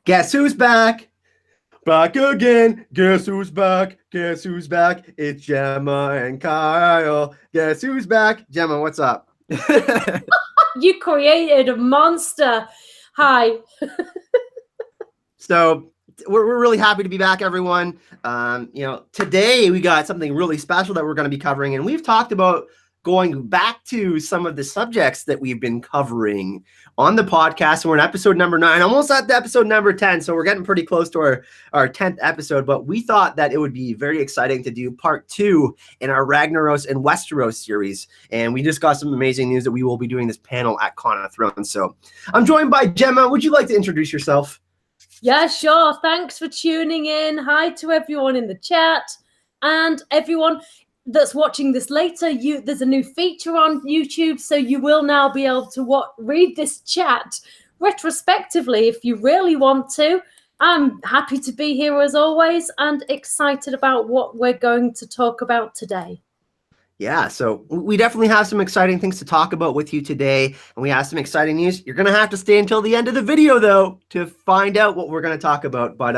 Guess who's back? Back again. Guess who's back? Guess who's back? It's Gemma and Kyle. Guess who's back? Gemma, what's up? You created a monster. Hi. So we're really happy to be back, everyone. Today we got something really special that we're going to be covering, and we've talked about going back to some of the subjects that we've been covering on the podcast. We're in episode number 9, almost at the episode number 10. So we're getting pretty close to our 10th episode, but we thought that it would be very exciting to do part 2 in our Ragnarok and Westeros series. And we just got some amazing news that we will be doing this panel at Con of Thrones. So I'm joined by Gemma. Would you like to introduce yourself? Yeah, sure. Thanks for tuning in. Hi to everyone in the chat and everyone that's watching this later. There's a new feature on YouTube, so you will now be able to read this chat retrospectively if you really want to. I'm happy to be here as always and excited about what we're going to talk about today. Yeah, so we definitely have some exciting things to talk about with you today, and we have some exciting news. You're going to have to stay until the end of the video, though, to find out what we're going to talk about, but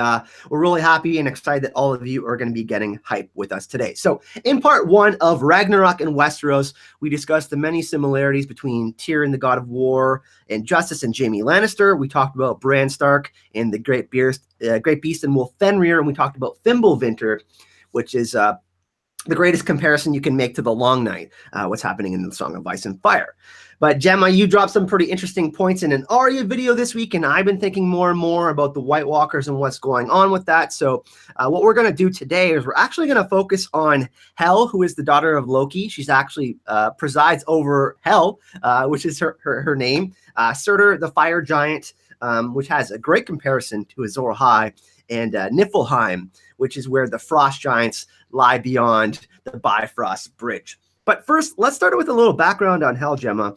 we're really happy and excited that all of you are going to be getting hype with us today. So in part 1 of Ragnarok and Westeros, we discussed the many similarities between Tyrion, the God of War, and Justice, and Jaime Lannister. We talked about Bran Stark and the Great Beast and Wolf Fenrir, and we talked about Fimbulvinter, which is the greatest comparison you can make to the Long Night, what's happening in the Song of Ice and Fire. But Gemma, you dropped some pretty interesting points in an Arya video this week, and I've been thinking more and more about the White Walkers and what's going on with that. So what we're going to do today is we're actually going to focus on Hel, who is the daughter of Loki. She's actually presides over Hel, which is her name. Surtr, the fire giant, which has a great comparison to Azor Ahai, and Niflheim, which is where the frost giants lie beyond the Bifrost Bridge. But first, let's start with a little background on Hel, Gemma.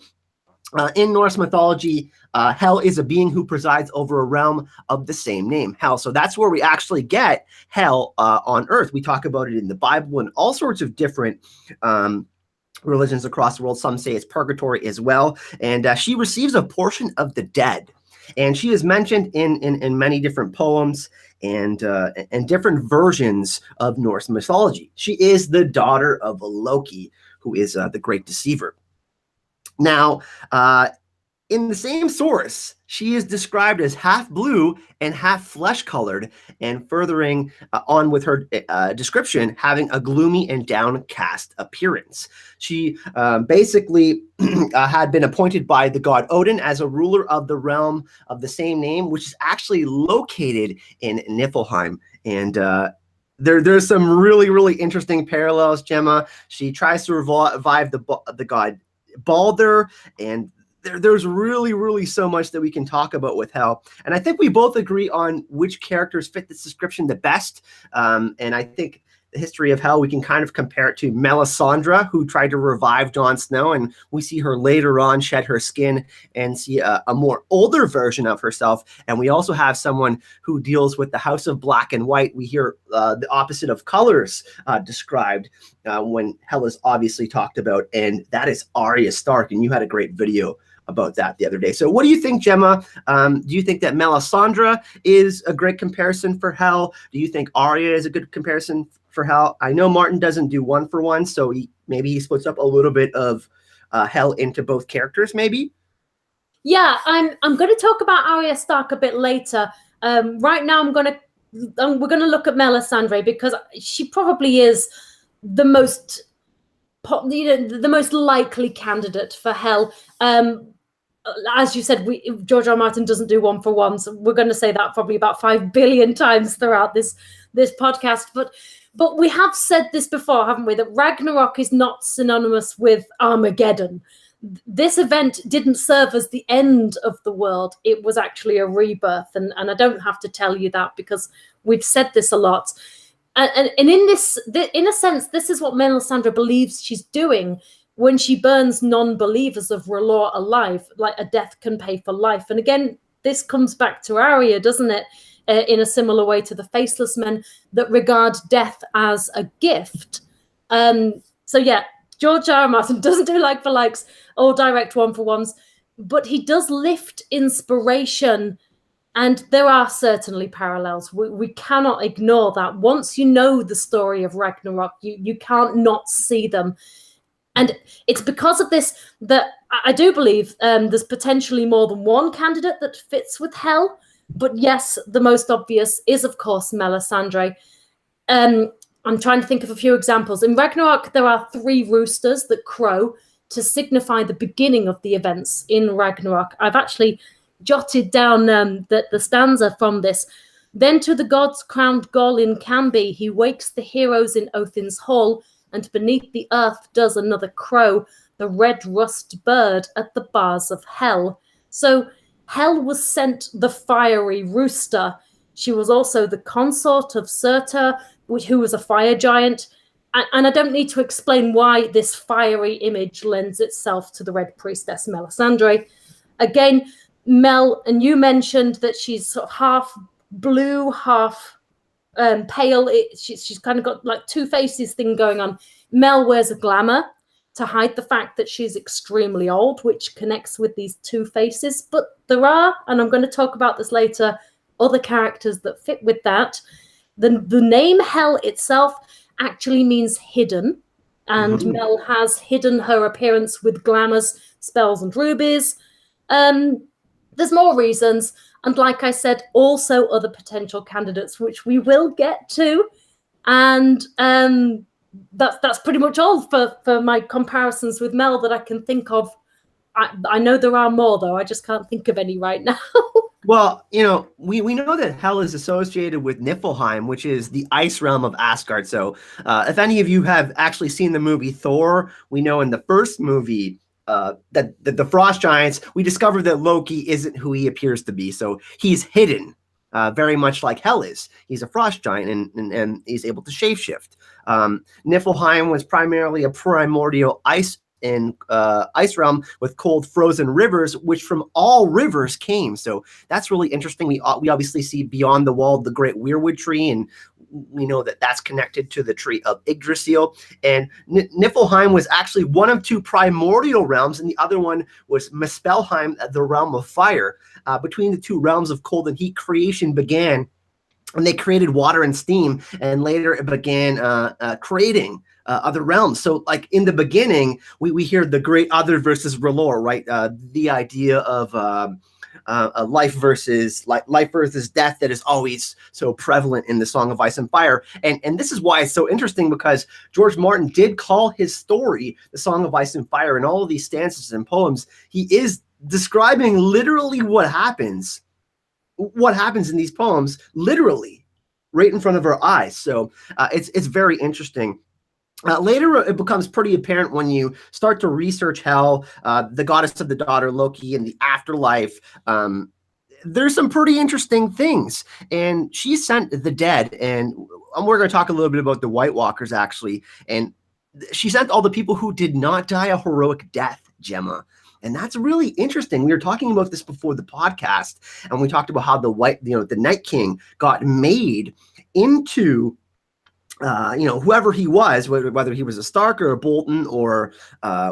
In Norse mythology, Hel is a being who presides over a realm of the same name, Hel. So that's where we actually get Hel on Earth. We talk about it in the Bible and all sorts of different religions across the world. Some say it's purgatory as well. And she receives a portion of the dead. And she is mentioned in many different poems and different versions of Norse mythology. She is the daughter of Loki, who is the great deceiver. Now, in the same source, she is described as half blue and half flesh-colored, and furthering on with her description, having a gloomy and downcast appearance. She basically had been appointed by the god Odin as a ruler of the realm of the same name, which is actually located in Niflheim. And there's some really, really interesting parallels, Gemma. She tries to revive the god Balder, and there's really, really so much that we can talk about with Hel. And I think we both agree on which characters fit this description the best. And I think the history of Hel, we can kind of compare it to Melisandre, who tried to revive Jon Snow. And we see her later on shed her skin and see a more older version of herself. And we also have someone who deals with the House of Black and White. We hear the opposite of colors described when Hel is obviously talked about. And that is Arya Stark. And you had a great video about that the other day. So what do you think, Gemma? Do you think that Melisandre is a great comparison for Hel? Do you think Arya is a good comparison for Hel? I know Martin doesn't do one for one, so maybe he splits up a little bit of Hel into both characters, maybe? Yeah, I'm going to talk about Arya Stark a bit later. Right now, we're going to look at Melisandre because she probably is the most likely candidate for Hel. As you said, George R. R. Martin doesn't do one for one, so we're going to say that probably about 5 billion times throughout this podcast. But we have said this before, haven't we? That Ragnarok is not synonymous with Armageddon. This event didn't serve as the end of the world. It was actually a rebirth, and I don't have to tell you that because we've said this a lot. And in a sense, this is what Melisandre believes she's doing when she burns non-believers of R'hllor alive, like a death can pay for life. And again, this comes back to Arya, doesn't it? In a similar way to the Faceless Men that regard death as a gift. So yeah, George R. R. Martin doesn't do like for likes or direct one for ones, but he does lift inspiration And there are certainly parallels. We cannot ignore that. Once you know the story of Ragnarok, you can't not see them. And it's because of this that I do believe there's potentially more than one candidate that fits with Hel. But yes, the most obvious is, of course, Melisandre. I'm trying to think of a few examples. In Ragnarok, there are 3 roosters that crow to signify the beginning of the events in Ragnarok. I've actually jotted down the stanza from this. Then to the gods crowned Goll in Camby, he wakes the heroes in Othin's hall, and beneath the earth does another crow, the red rust bird at the bars of Hel. So Hel was sent the fiery rooster. She was also the consort of Surtr, who was a fire giant. And I don't need to explain why this fiery image lends itself to the Red Priestess Melisandre. Again, Mel, and you mentioned that she's sort of half blue, half pale. She's kind of got like 2 faces thing going on. Mel wears a glamour to hide the fact that she's extremely old, which connects with these 2 faces. But there are, and I'm going to talk about this later, other characters that fit with that. The name Hel itself actually means hidden, and Mel has hidden her appearance with glamours, spells, and rubies. There's more reasons, and like I said, also other potential candidates, which we will get to. And that's pretty much all for my comparisons with Mel that I can think of. I know there are more, though. I just can't think of any right now. Well, you know, we know that Hel is associated with Niflheim, which is the ice realm of Asgard. So if any of you have actually seen the movie Thor, we know in the first movie that the frost giants, we discover that Loki isn't who he appears to be. So he's hidden, very much like Hel is. He's a frost giant and he's able to shapeshift. Niflheim was primarily a primordial ice ice realm with cold frozen rivers, which from all rivers came. So that's really interesting. We obviously see beyond the wall the great weirwood tree, and we know that that's connected to the tree of Yggdrasil. And Niflheim was actually one of 2 primordial realms, and the other one was Muspelheim, the realm of fire. Between the 2 realms of cold and heat, creation began, and they created water and steam, and later it began creating other realms. So like in the beginning, we hear the great other versus R'hllor, right? The idea of life versus death that is always so prevalent in the Song of Ice and Fire. And this is why it's so interesting, because George Martin did call his story the Song of Ice and Fire. In all of these stanzas and poems, he is describing literally what happens in these poems, literally right in front of our eyes. So it's very interesting. Later, it becomes pretty apparent when you start to research Hel, the goddess of the daughter Loki, and the afterlife. There's some pretty interesting things. And she sent the dead, and we're going to talk a little bit about the White Walkers, actually. And she sent all the people who did not die a heroic death, Gemma. And that's really interesting. We were talking about this before the podcast, and we talked about how the Night King got made into whoever he was, whether he was a Stark or a Bolton or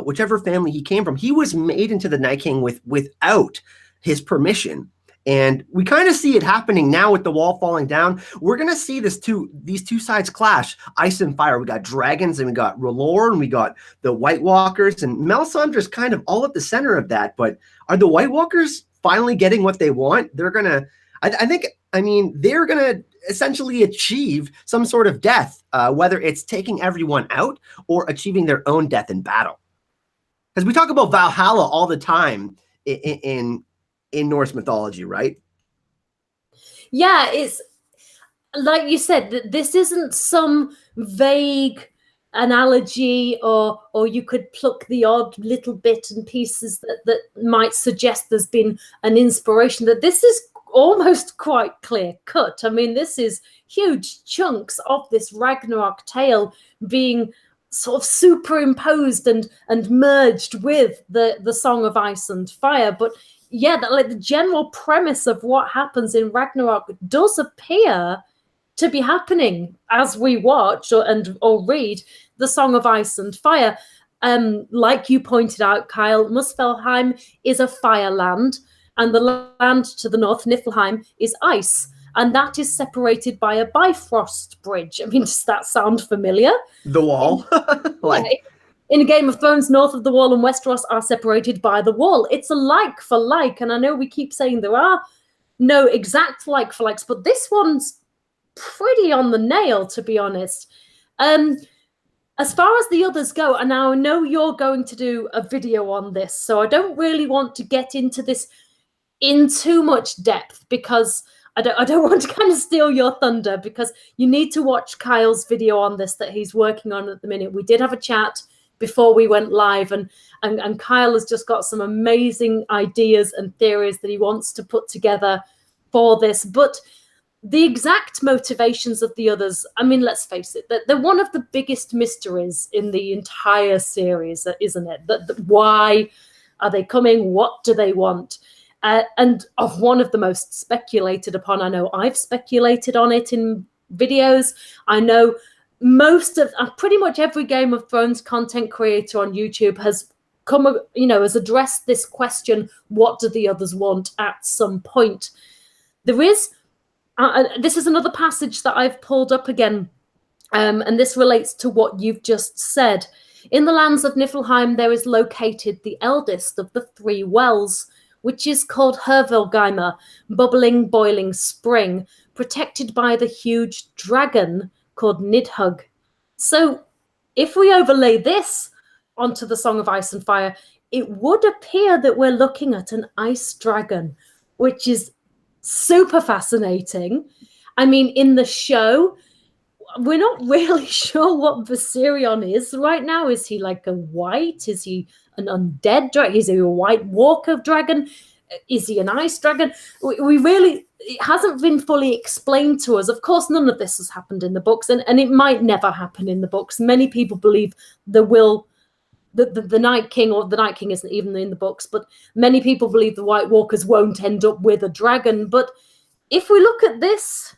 whichever family he came from, he was made into the Night King without his permission. And we kind of see it happening now with the wall falling down. We're going to see these 2 sides clash, ice and fire. We got dragons, and we got R'hllor, and we got the White Walkers, and Melisandre is kind of all at the center of that. But are the White Walkers finally getting what they want? They're going to, they're going to essentially achieve some sort of death, whether it's taking everyone out or achieving their own death in battle. Because we talk about Valhalla all the time in Norse mythology, right? Yeah, it's like you said, this isn't some vague analogy, or you could pluck the odd little bit and pieces that might suggest there's been an inspiration. That this is almost quite clear cut. I mean, this is huge chunks of this Ragnarok tale being sort of superimposed and merged with the Song of Ice and Fire. But yeah, the general premise of what happens in Ragnarok does appear to be happening as we watch or read the Song of Ice and Fire. Like you pointed out, Kyle, Muspelheim is a fire land. and the land to the north, Niflheim, is ice. And that is separated by a Bifrost bridge. I mean, does that sound familiar? The wall. In Game of Thrones, north of the wall and Westeros are separated by the wall. It's a like for like. And I know we keep saying there are no exact like for likes, but this one's pretty on the nail, to be honest. As far as the others go, and now I know you're going to do a video on this, so I don't really want to get into this in too much depth, because I don't want to kind of steal your thunder, because you need to watch Kyle's video on this that he's working on at the minute. We did have a chat before we went live, and Kyle has just got some amazing ideas and theories that he wants to put together for this. But the exact motivations of the others, I mean, let's face it, they're one of the biggest mysteries in the entire series, isn't it? Why are they coming? What do they want? And of one of the most speculated upon. I know I've speculated on it in videos. I know pretty much every Game of Thrones content creator on YouTube has has addressed this question: what do the others want? At some point, there is. This is another passage that I've pulled up again, and this relates to what you've just said. In the lands of Niflheim, there is located the eldest of the three wells, which is called Hervilgheimer, bubbling, boiling spring, protected by the huge dragon called Nidhugg. So if we overlay this onto the Song of Ice and Fire, it would appear that we're looking at an ice dragon, which is super fascinating. I mean, in the show, we're not really sure what Viserion is right now. Is he like a white? Is he an undead dragon? Is he a white walker dragon? Is he an ice dragon? It hasn't been fully explained to us. Of course, none of this has happened in the books, and it might never happen in the books. Many people believe the Night King, or the Night King isn't even in the books, but many people believe the White Walkers won't end up with a dragon. But if we look at this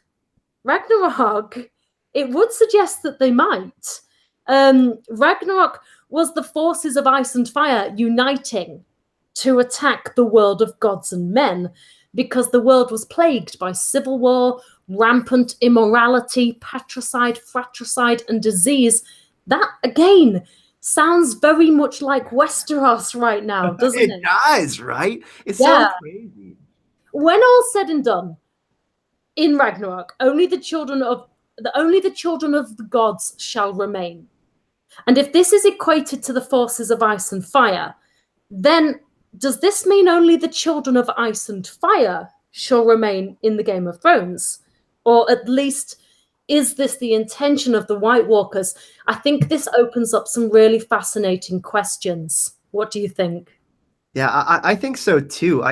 Ragnarok, it would suggest that they might. Ragnarok was the forces of ice and fire uniting to attack the world of gods and men, because the world was plagued by civil war, rampant immorality, patricide, fratricide, and disease. That, again, sounds very much like Westeros right now, doesn't it? It does, right? It's so crazy. When all's said and done, in Ragnarok, only the children of the gods shall remain. And if this is equated to the forces of ice and fire, then does this mean only the children of ice and fire shall remain in the Game of Thrones? Or at least, is this the intention of the White Walkers? I think this opens up some really fascinating questions. What do you think? Yeah, I think so too.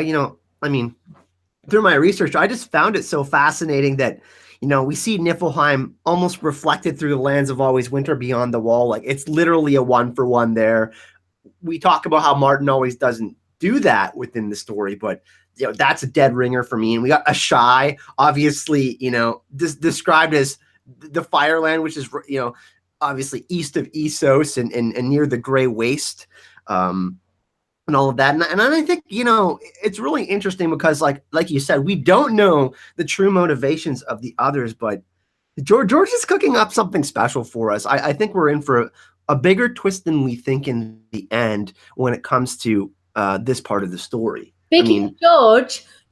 Through my research, I just found it so fascinating that, we see Niflheim almost reflected through the lands of Always Winter beyond the wall. Like, it's literally a 1-for-1 there. We talk about how Martin always doesn't do that within the story, but that's a dead ringer for me. And we got Asshai, obviously, described as the Fireland, which is, obviously east of Essos and near the Grey Waste, and all of that. And I think, it's really interesting because like you said, we don't know the true motivations of the others, but George is cooking up something special for us. I think we're in for a bigger twist than we think in the end when it comes to this part of the story. Speaking of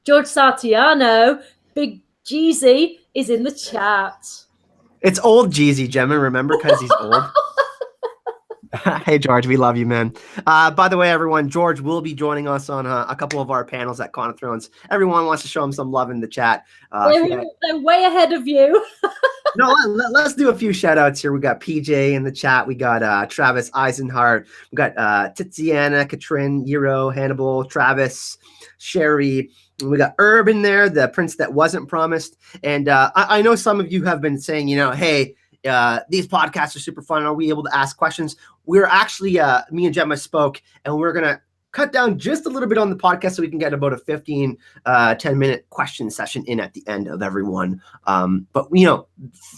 George Sartiano, Big Jeezy is in the chat. It's old Jeezy, Gemma, remember, because he's old. Hey, George, we love you, man. By the way, everyone, George will be joining us on a couple of our panels at Con of Thrones. Everyone wants to show him some love in the chat. They're way ahead of you. No, let's do a few shout outs here. We got PJ in the chat. We got Travis Eisenhart. We got Tiziana, Katrin, Euro, Hannibal, Travis, Sherry. We got Herb in there, the prince that wasn't promised. And I know some of you have been saying, hey, these podcasts are super fun. Are we able to ask questions? We're actually, me and Gemma spoke, and we're going to cut down just a little bit on the podcast so we can get about a 15, 10-minute question session in at the end of everyone. But,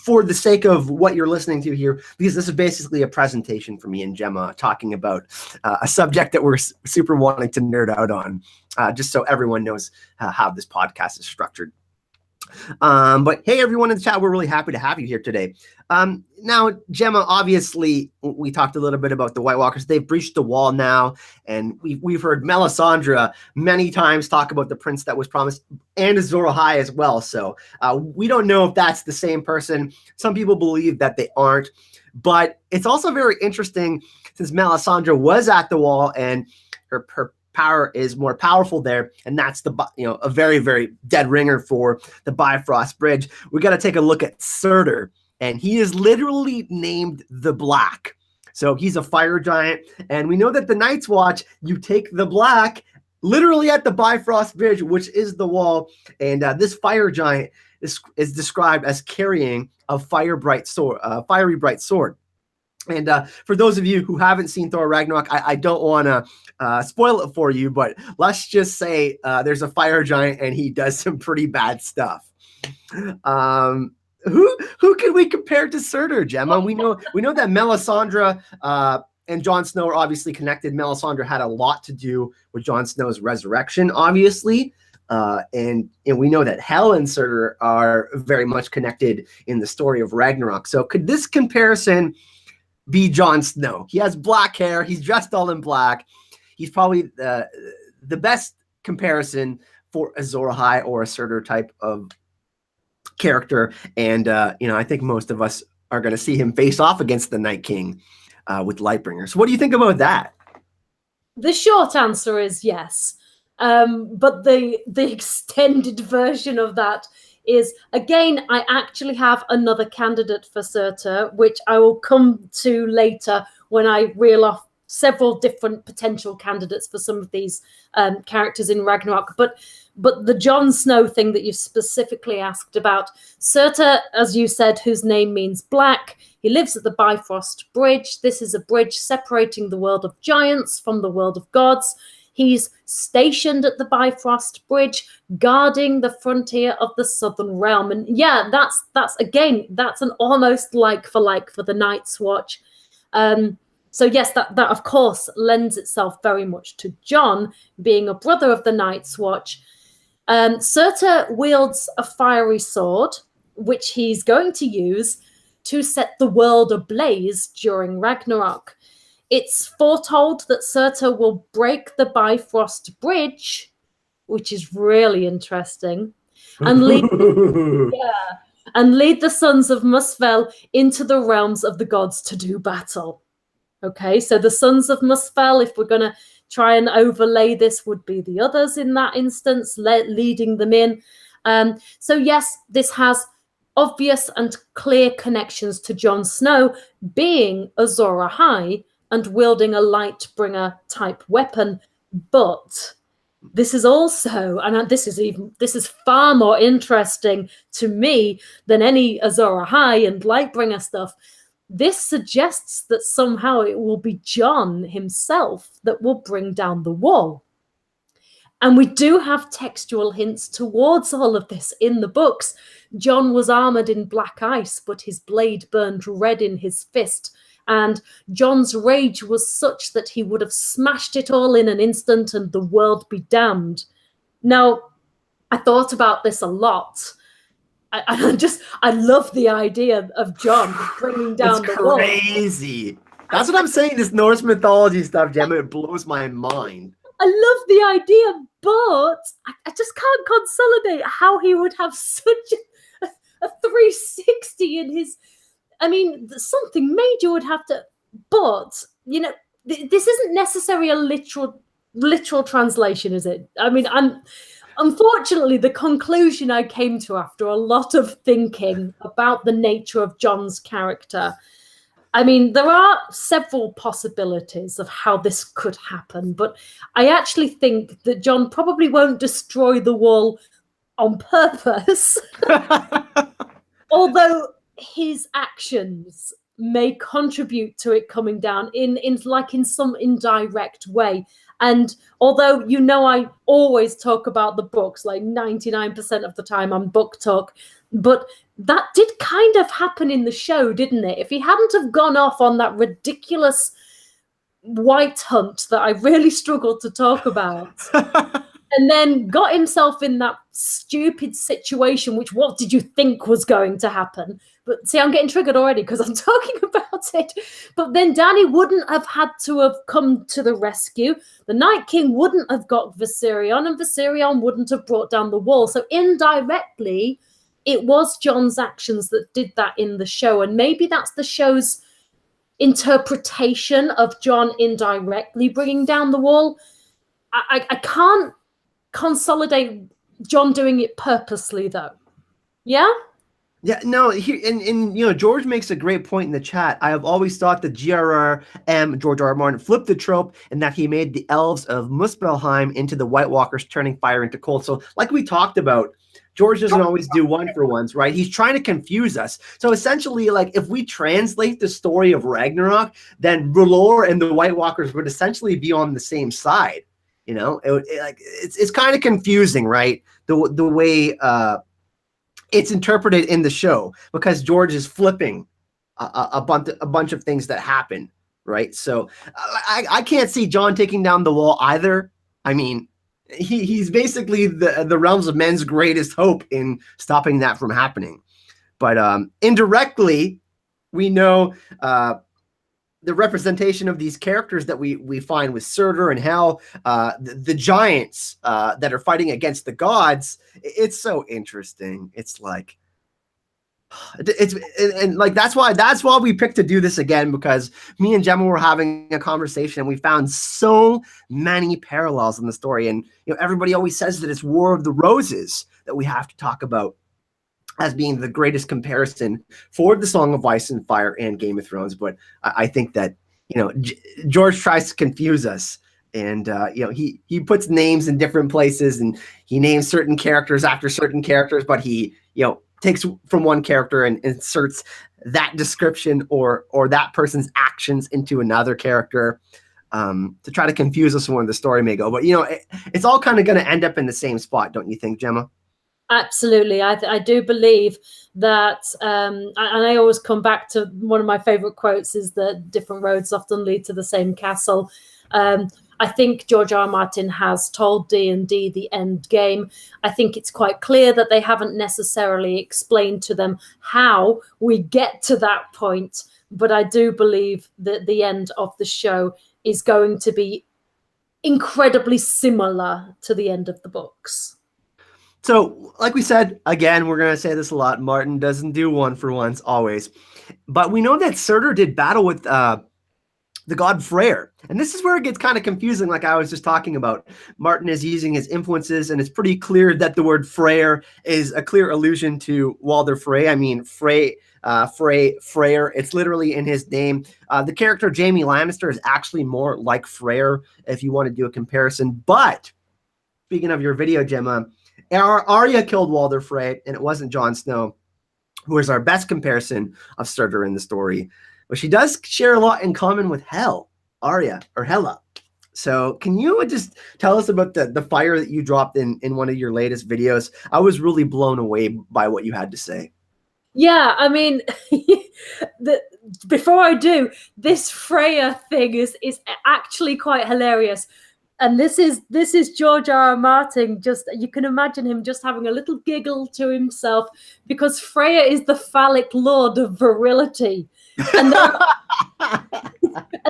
for the sake of what you're listening to here, because this is basically a presentation for me and Gemma talking about a subject that we're super wanting to nerd out on, just so everyone knows how this podcast is structured. But hey, everyone in the chat, we're really happy to have you here today. Now, Gemma, obviously, we talked a little bit about the White Walkers. They've breached the wall now, and we've heard Melisandre many times talk about the prince that was promised, and Azor Ahai as well. So we don't know if that's the same person. Some people believe that they aren't, but it's also very interesting since Melisandre was at the wall and her power is more powerful there, and that's a very, very dead ringer for the Bifrost Bridge. We got to take a look at Surtr, and he is literally named the Black. So he's a fire giant, and we know that the Night's Watch, you take the Black literally at the Bifrost Bridge, which is the wall, and this fire giant is described as carrying a fiery bright sword. And for those of you who haven't seen Thor Ragnarok, I don't want to spoil it for you, but let's just say there's a fire giant and he does some pretty bad stuff. Who can we compare to Surtr, Gemma? We know that Melisandre and Jon Snow are obviously connected. Melisandre had a lot to do with Jon Snow's resurrection, obviously. And we know that Hel and Surtr are very much connected in the story of Ragnarok. So could this comparison be Jon Snow? He has black hair. He's dressed all in black. He's probably the best comparison for Azor Ahai or a Surtr type of character. And, I think most of us are going to see him face off against the Night King with Lightbringer. So what do you think about that? The short answer is yes. But the extended version of that is, again, I actually have another candidate for Surtr, which I will come to later when I reel off several different potential candidates for some of these characters in Ragnarok. But the Jon Snow thing that you specifically asked about, Surtr, as you said, whose name means black, he lives at the Bifrost Bridge. This is a bridge separating the world of giants from the world of gods. He's stationed at the Bifrost Bridge, guarding the frontier of the Southern Realm. And yeah, that's an almost like for the Night's Watch. So yes, that of course lends itself very much to Jon being a brother of the Night's Watch. Surtr wields a fiery sword, which he's going to use to set the world ablaze during Ragnarok. It's foretold that Surtr will break the Bifrost Bridge, which is really interesting, and lead the sons of Muspel into the realms of the gods to do battle. Okay, so the sons of Muspel, if we're going to try and overlay this, would be the others in that instance, leading them in. So yes, this has obvious and clear connections to Jon Snow being Azor Ahai and wielding a Lightbringer type weapon. But this is also, and this is far more interesting to me than any Azor Ahai and Lightbringer stuff. This suggests that somehow it will be Jon himself that will bring down the wall. And we do have textual hints towards all of this in the books. Jon was armored in black ice, but his blade burned red in his fist. And Jon's rage was such that he would have smashed it all in an instant and the world be damned. Now, I thought about this a lot. I love the idea of Jon bringing down the wall. It's crazy. That's what I'm saying. This Norse mythology stuff, Gemma, it blows my mind. I love the idea, but I just can't consolidate how he would have such a 360 in his... I mean, something major would have to... But, this isn't necessarily a literal translation, is it? I mean, unfortunately, the conclusion I came to after a lot of thinking about the nature of Jon's character, I mean, there are several possibilities of how this could happen, but I actually think that Jon probably won't destroy the wall on purpose, although his actions may contribute to it coming down in some indirect way. And although, you know, I always talk about the books, like 99% of the time I'm book talk, but that did kind of happen in the show, didn't it? If he hadn't have gone off on that ridiculous white hunt that I really struggled to talk about, and then got himself in that stupid situation, which what did you think was going to happen? But see, I'm getting triggered already because I'm talking about it. But then Dany wouldn't have had to have come to the rescue. The Night King wouldn't have got Viserion, and Viserion wouldn't have brought down the wall. So indirectly, it was Jon's actions that did that in the show. And maybe that's the show's interpretation of Jon indirectly bringing down the wall. I can't consolidate Jon doing it purposely, though. Yeah? Yeah, no, and you know, George makes a great point in the chat. I have always thought that George R. R. Martin flipped the trope and that he made the elves of Muspelheim into the White Walkers, turning fire into cold. So like we talked about, George doesn't always do one for ones, right? He's trying to confuse us. So essentially, like, if we translate the story of Ragnarok, then R'hllor and the White Walkers would essentially be on the same side. You know, it's kind of confusing, right? The way it's interpreted in the show, because George is flipping a bunch of things that happen, right? So I can't see Jon taking down the wall either. I mean, he's basically the realms of men's greatest hope in stopping that from happening. But indirectly, we know the representation of these characters that we find with Surtr and Hel, the giants that are fighting against the gods. It's so interesting. It's like, and like that's why we picked to do this again, because me and Gemma were having a conversation and we found so many parallels in the story. And you know, everybody always says that it's War of the Roses that we have to talk about as being the greatest comparison for the Song of Ice and Fire and Game of Thrones. But I think that, you know, George tries to confuse us, and you know, he puts names in different places and he names certain characters after certain characters, but he, you know, takes from one character and inserts that description or that person's actions into another character to try to confuse us on where the story may go. But you know, it's all kind of going to end up in the same spot, don't you think, Gemma? Absolutely. I do believe that, and I always come back to one of my favorite quotes is that different roads often lead to the same castle. I think George R. R. Martin has told D&D the end game. I think it's quite clear that they haven't necessarily explained to them how we get to that point. But I do believe that the end of the show is going to be incredibly similar to the end of the books. So, like we said, again, we're going to say this a lot. Martin doesn't do one for ones always. But we know that Surtr did battle with the god Freyr. And this is where it gets kind of confusing, like I was just talking about. Martin is using his influences, and it's pretty clear that the word Freyr is a clear allusion to Walder Frey. I mean, Freyr, it's literally in his name. The character Jaime Lannister is actually more like Freyr, if you want to do a comparison. But, speaking of your video, Gemma, Arya killed Walder Frey, and it wasn't Jon Snow, who is our best comparison of Surtr in the story. But she does share a lot in common with Arya, or Hela. So can you just tell us about the fire that you dropped in one of your latest videos? I was really blown away by what you had to say. Yeah, I mean, before I do, this Freya thing is actually quite hilarious. And this is George R. R. Martin. Just, you can imagine him just having a little giggle to himself, because Freya is the phallic lord of virility. And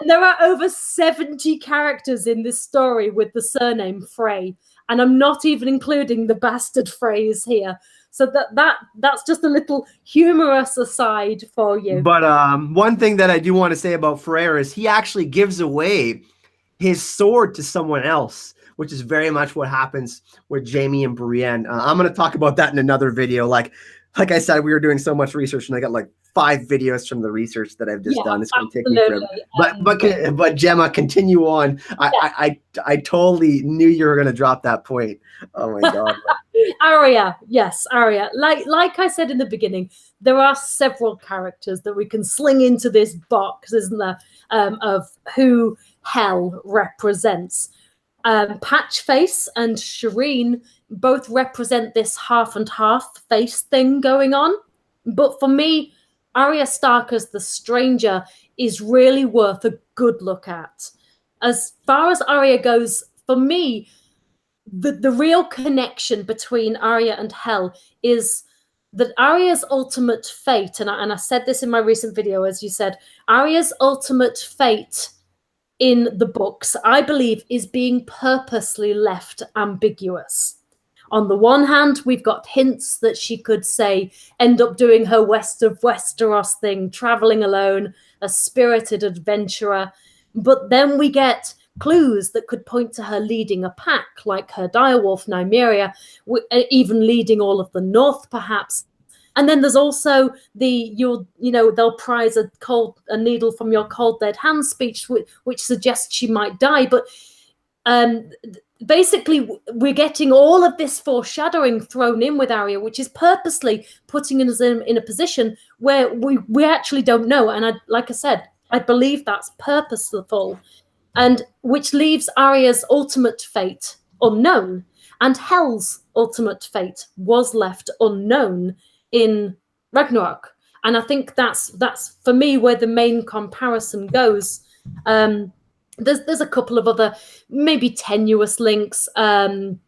there are over 70 characters in this story with the surname Frey. And I'm not even including the bastard Freys here. So that's just a little humorous aside for you. But one thing that I do want to say about Freyr is he actually gives away his sword to someone else, which is very much what happens with Jaime and Brienne. I'm going to talk about that in another video. Like I said, we were doing so much research, and I got like 5 videos from the research that I've just done. It's going to take me forever. But Gemma, continue on. I totally knew you were going to drop that point. Oh my God. Arya, yes, Arya. Like I said in the beginning, there are several characters that we can sling into this box, isn't there, of who Hel represents. Patchface and Shireen both represent this half and half face thing going on. But for me, Arya Stark as the stranger is really worth a good look at. As far as Arya goes, for me, the real connection between Arya and Hell is that Arya's ultimate fate, and I said this in my recent video, as you said, Arya's ultimate fate in the books, I believe, is being purposely left ambiguous. On the one hand, we've got hints that she could, say, end up doing her West of Westeros thing, traveling alone, a spirited adventurer. But then we get clues that could point to her leading a pack, like her direwolf Nymeria, even leading all of the North, perhaps. And then there's also the they'll prize a needle from your cold dead hand speech, which suggests she might die. But basically, we're getting all of this foreshadowing thrown in with Arya, which is purposely putting us in a position where we actually don't know. And like I said, I believe that's purposeful, and which leaves Arya's ultimate fate unknown, and Hell's ultimate fate was left unknown in Ragnarok. And I think that's for me where the main comparison goes. There's a couple of other maybe tenuous links. There's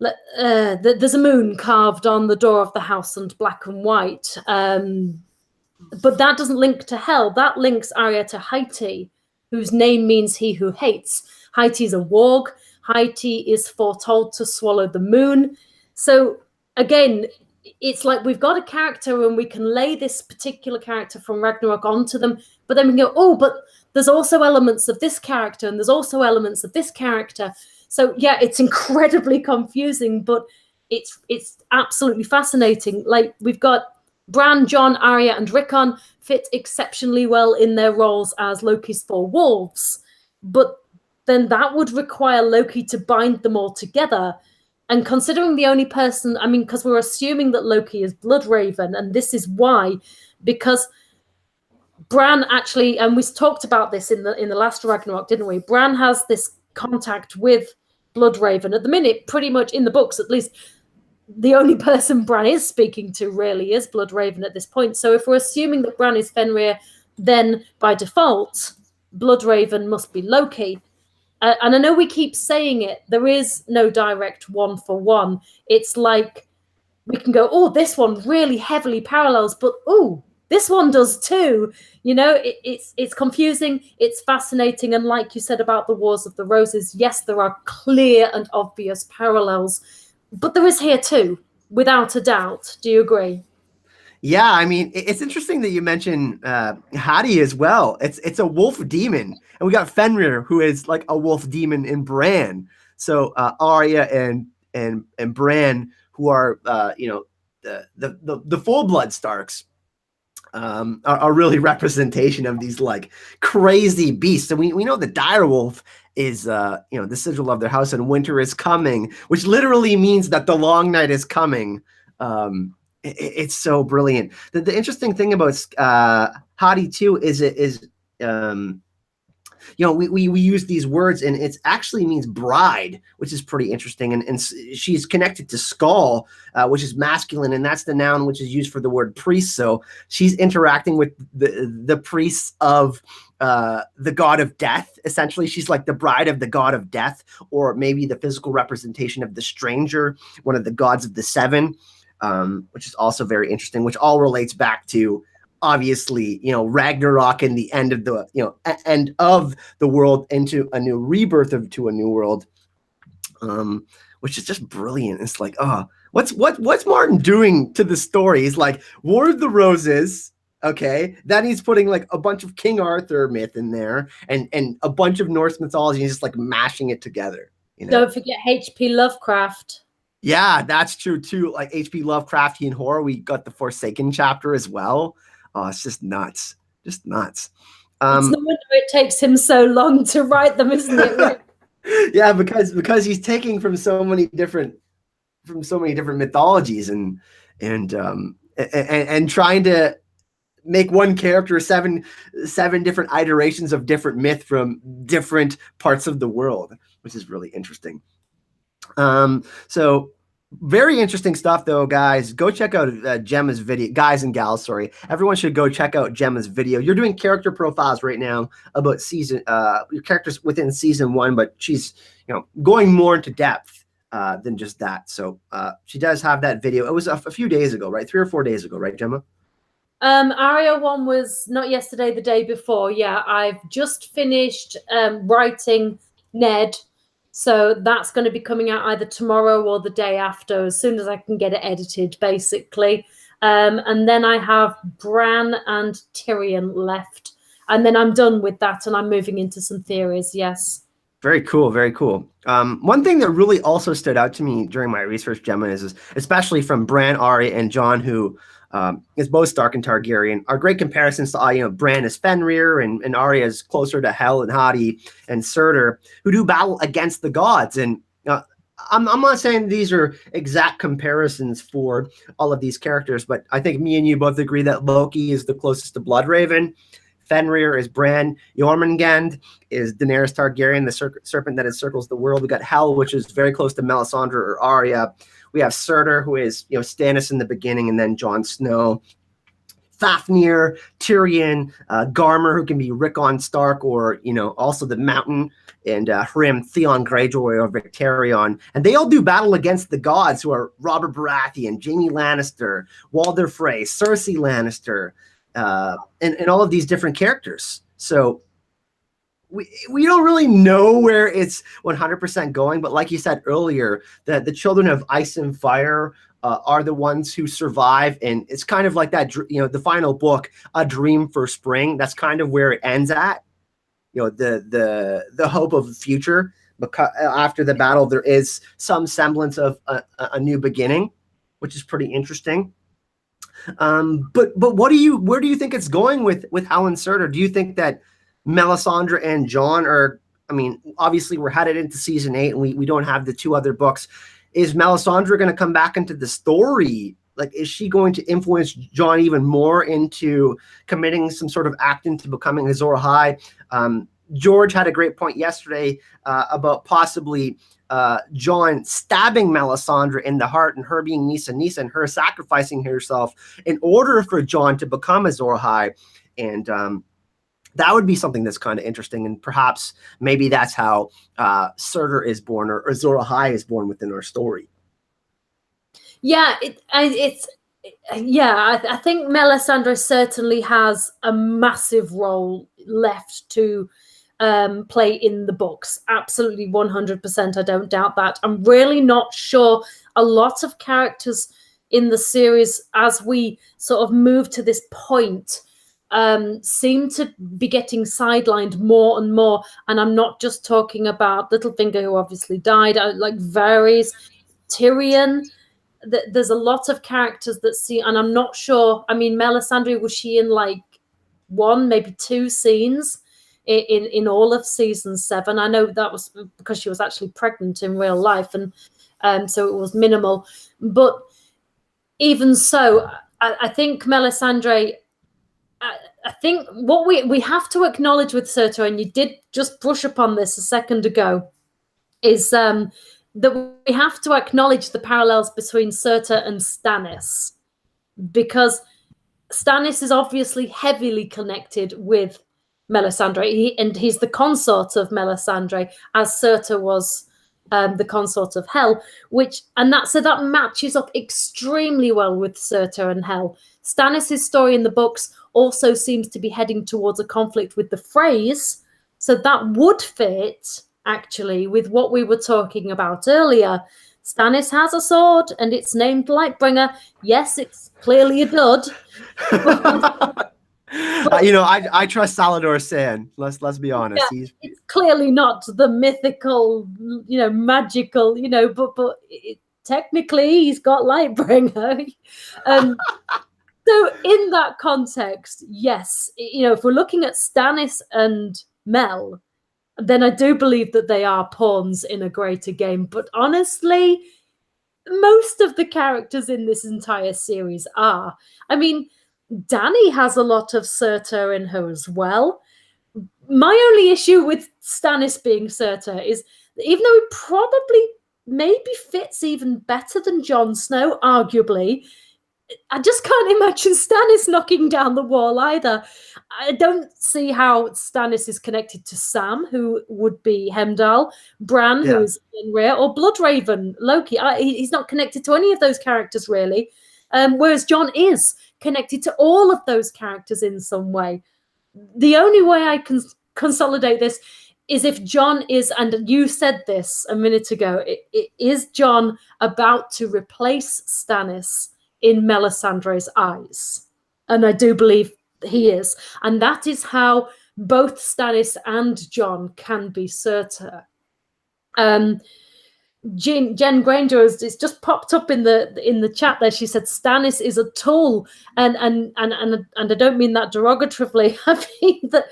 a moon carved on the door of the house in black and white, but that doesn't link to Hell. That links Arya to Haiti, whose name means he who hates. Haiti's a warg. Haiti is foretold to swallow the moon. So again, it's like we've got a character and we can lay this particular character from Ragnarok onto them, but then we can go, oh, but there's also elements of this character and there's also elements of this character. So yeah, it's incredibly confusing, but it's absolutely fascinating. Like we've got Bran, Jon, Arya, and Rickon fit exceptionally well in their roles as Loki's four wolves, but then that would require Loki to bind them all together. And considering the only person, I mean, because we're assuming that Loki is Bloodraven, and this is why, because Bran actually, and we talked about this in the last Ragnarok, didn't we? Bran has this contact with Bloodraven. At the minute, pretty much in the books, at least, the only person Bran is speaking to really is Bloodraven at this point. So if we're assuming that Bran is Fenrir, then by default, Bloodraven must be Loki. And I know we keep saying it, there is no direct one-for-one. It's like we can go, oh, this one really heavily parallels, but oh, this one does too. You know, it's confusing, it's fascinating, and like you said about the Wars of the Roses, yes, there are clear and obvious parallels, but there is here too, without a doubt. Do you agree? Yeah, I mean, it's interesting that you mention Hattie as well. It's a wolf demon, and we got Fenrir, who is like a wolf demon in Bran. So Arya and Bran, who are the full blood Starks, are really representation of these like crazy beasts. And we know the direwolf is the sigil of their house, and winter is coming, which literally means that the long night is coming. It's so brilliant. The interesting thing about Hadi too is we use these words, and it actually means bride, which is pretty interesting. And she's connected to Skull, which is masculine, and that's the noun which is used for the word priest. So she's interacting with the priests of the god of death. Essentially, she's like the bride of the god of death, or maybe the physical representation of the stranger, one of the gods of the seven. Which is also very interesting, which all relates back to obviously, Ragnarok and the end of the, end of the world into a new rebirth to a new world, which is just brilliant. It's like, what's Martin doing to the story? He's like, War of the Roses. Okay. Then he's putting like a bunch of King Arthur myth in there and a bunch of Norse mythology, and he's just like mashing it together. Don't forget H.P. Lovecraft. Yeah, that's true too. Like H.P. Lovecraftian horror. We got the Forsaken chapter as well. Oh, it's just nuts. Just nuts. It's no wonder it takes him so long to write them, isn't it? Yeah, because he's taking from so many different mythologies and trying to make one character seven different iterations of different myth from different parts of the world. which is really interesting. So very interesting stuff, though, guys. Go check out Gemma's video, guys and gals. Sorry, everyone should go check out Gemma's video. You're doing character profiles right now about your characters within season 1, but she's going more into depth than just that. So she does have that video. It was a few days ago, right? 3 or 4 days ago, right, Gemma? Arya one was not yesterday, the day before. Yeah, I've just finished writing Ned. So that's going to be coming out either tomorrow or the day after, as soon as I can get it edited, basically. And then I have Bran and Tyrion left. And then I'm done with that, and I'm moving into some theories, yes. Very cool, very cool. One thing that really also stood out to me during my research, Gemma, is especially from Bran, Arya, and Jon, who is both Stark and Targaryen, are great comparisons to Bran is Fenrir, and Arya is closer to Hel and Hati and Surtr, who do battle against the gods. And I'm not saying these are exact comparisons for all of these characters, but I think me and you both agree that Loki is the closest to Bloodraven. Fenrir is Bran. Jormungand is Daenerys Targaryen, the serpent that encircles the world. We got Hel, which is very close to Melisandre or Arya. We have Surtr, who is Stannis in the beginning, and then Jon Snow. Fafnir, Tyrion, Garmer, who can be Rickon Stark, or also the Mountain, and Hrim, Theon Greyjoy, or Victarion. And they all do battle against the gods, who are Robert Baratheon, Jaime Lannister, Walder Frey, Cersei Lannister, and all of these different characters. So we don't really know where it's 100% going, but like you said earlier, that the children of ice and fire are the ones who survive, and it's kind of like that. The final book, A Dream for Spring. That's kind of where it ends at. The hope of the future. Because after the battle, there is some semblance of a new beginning, which is pretty interesting. But where do you think it's going with Hel and Surtr? Do you think that Melisandre and Jon are, obviously we're headed into season 8 and we don't have the 2 other books. Is Melisandre going to come back into the story? Like, is she going to influence Jon even more into committing some sort of act into becoming Azor Ahai? George had a great point yesterday about possibly Jon stabbing Melisandre in the heart and her being Nisa and her sacrificing herself in order for Jon to become Azor Ahai. And that would be something that's kind of interesting, and perhaps maybe that's how Surtr is born, or Azor Ahai is born within our story. Yeah, I think Melisandre certainly has a massive role left to play in the books. Absolutely 100%. I don't doubt that. I'm really not sure. A lot of characters in the series, as we sort of move to this point, seem to be getting sidelined more and more. And I'm not just talking about Littlefinger, who obviously died, like Varys, Tyrion. There's a lot of characters that see, and I'm not sure. Melisandre, was she in like 1, maybe 2 scenes in all of season 7? I know that was because she was actually pregnant in real life, and so it was minimal. But even so, I think Melisandre, I think what we have to acknowledge with Surtr, and you did just brush upon this a second ago, is that we have to acknowledge the parallels between Surtr and Stannis, because Stannis is obviously heavily connected with Melisandre, and he's the consort of Melisandre, as Surtr was the consort of Hel, that matches up extremely well with Surtr and Hel. Stannis' story in the books also seems to be heading towards a conflict with the Freys, so that would fit actually with what we were talking about earlier. Stannis has a sword and it's named Lightbringer. Yes, it's clearly a dud. I trust Salador Sand. Let's be honest. Yeah, it's clearly not the mythical, magical, but technically he's got Lightbringer. So in that context, yes, if we're looking at Stannis and Mel, then I do believe that they are pawns in a greater game. But honestly, most of the characters in this entire series are. Dany has a lot of Surtr in her as well. My only issue with Stannis being Surtr is even though he probably maybe fits even better than Jon Snow, arguably, I just can't imagine Stannis knocking down the wall either. I don't see how Stannis is connected to Sam, who would be Hemdall, Bran, who is Fenrir, or Bloodraven, Loki. He's not connected to any of those characters, really. Whereas Jon is connected to all of those characters in some way. The only way I can consolidate this is if Jon is, and you said this a minute ago, is Jon about to replace Stannis in Melisandre's eyes? And I do believe he is. And that is how both Stannis and Jon can be Surtr. Jen Granger has just popped up in the chat there. She said Stannis is a tool, and I don't mean that derogatively. I mean that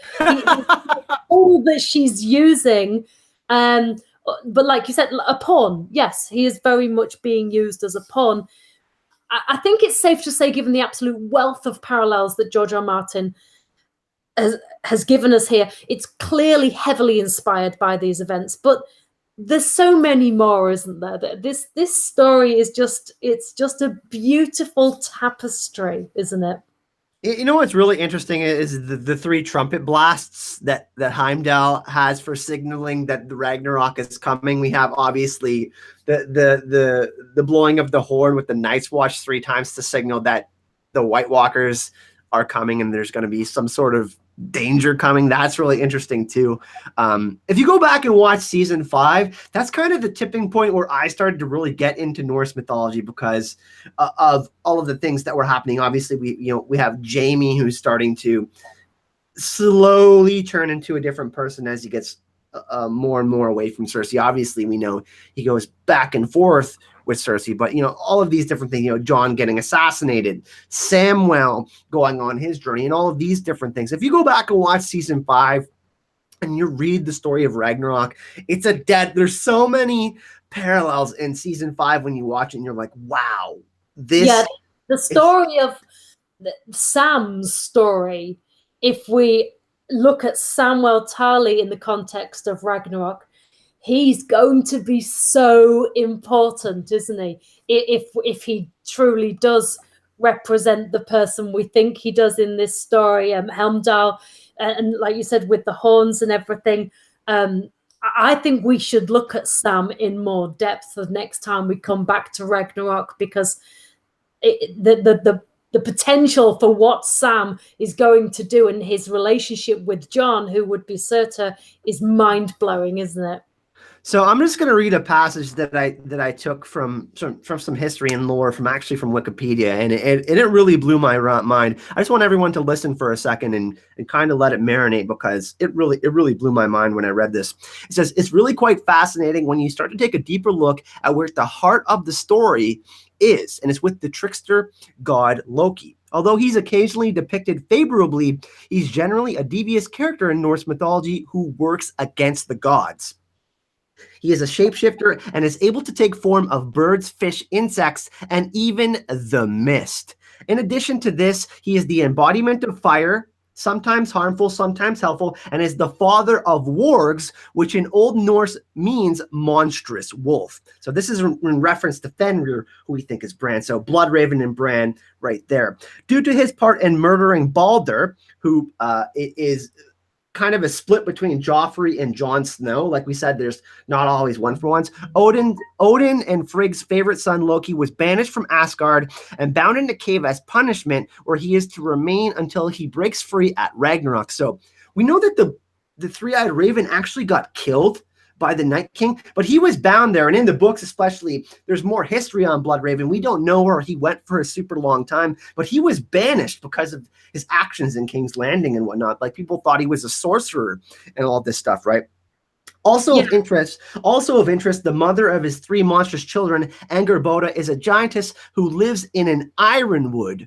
all that she's using. But like you said, a pawn. Yes, he is very much being used as a pawn. I think it's safe to say, given the absolute wealth of parallels that George R. R. Martin has given us here, it's clearly heavily inspired by these events. But there's so many more, isn't there? This story is just a beautiful tapestry, isn't it? You know what's really interesting is the three trumpet blasts that Heimdall has for signaling that the Ragnarok is coming. We have obviously the blowing of the horn with the Night's Watch 3 times to signal that the White Walkers are coming and there's going to be some sort of danger coming. That's really interesting too. If you go back and watch season 5, that's kind of the tipping point where I started to really get into Norse mythology because of all of the things that were happening. Obviously, we have Jaime, who's starting to slowly turn into a different person as he gets more and more away from Cersei. Obviously, we know he goes back and forth with Cersei, but all of these different things, Jon getting assassinated, Samwell going on his journey, and all of these different things. If you go back and watch season 5 and you read the story of Ragnarok, there's so many parallels in season 5 when you watch it and you're like, wow, the story of Sam's story, if we look at Samwell Tarly in the context of Ragnarok, he's going to be so important, isn't he? If he truly does represent the person we think he does in this story, Helmdall, and like you said, with the horns and everything, I think we should look at Sam in more depth the next time we come back to Ragnarok, because the potential for what Sam is going to do in his relationship with Jon, who would be Surtr, is mind-blowing, isn't it? So I'm just going to read a passage that I took from some history and lore from Wikipedia, and it really blew my mind. I just want everyone to listen for a second and kind of let it marinate, because it really blew my mind when I read this. It says, it's really quite fascinating when you start to take a deeper look at where the heart of the story is, and it's with the trickster god Loki. Although he's occasionally depicted favorably, he's generally a devious character in Norse mythology who works against the gods. He is a shapeshifter and is able to take form of birds, fish, insects, and even the mist. In addition to this, he is the embodiment of fire, sometimes harmful, sometimes helpful, and is the father of wargs, which in Old Norse means monstrous wolf. So this is in reference to Fenrir, who we think is Bran. So Bloodraven and Bran right there. Due to his part in murdering Balder, who is kind of a split between Joffrey and Jon Snow. Like we said, there's not always one for ones. Odin and Frigg's favorite son Loki was banished from Asgard and bound in a cave as punishment, where he is to remain until he breaks free at Ragnarok. So we know that the three-eyed raven actually got killed by the Night King, but he was bound there. And in the books especially, there's more history on Bloodraven. We don't know where he went for a super long time, but he was banished because of his actions in King's Landing and whatnot. Like, people thought he was a sorcerer and all this stuff, right? Also of interest, the mother of his 3 monstrous children, Angerboda, is a giantess who lives in an ironwood,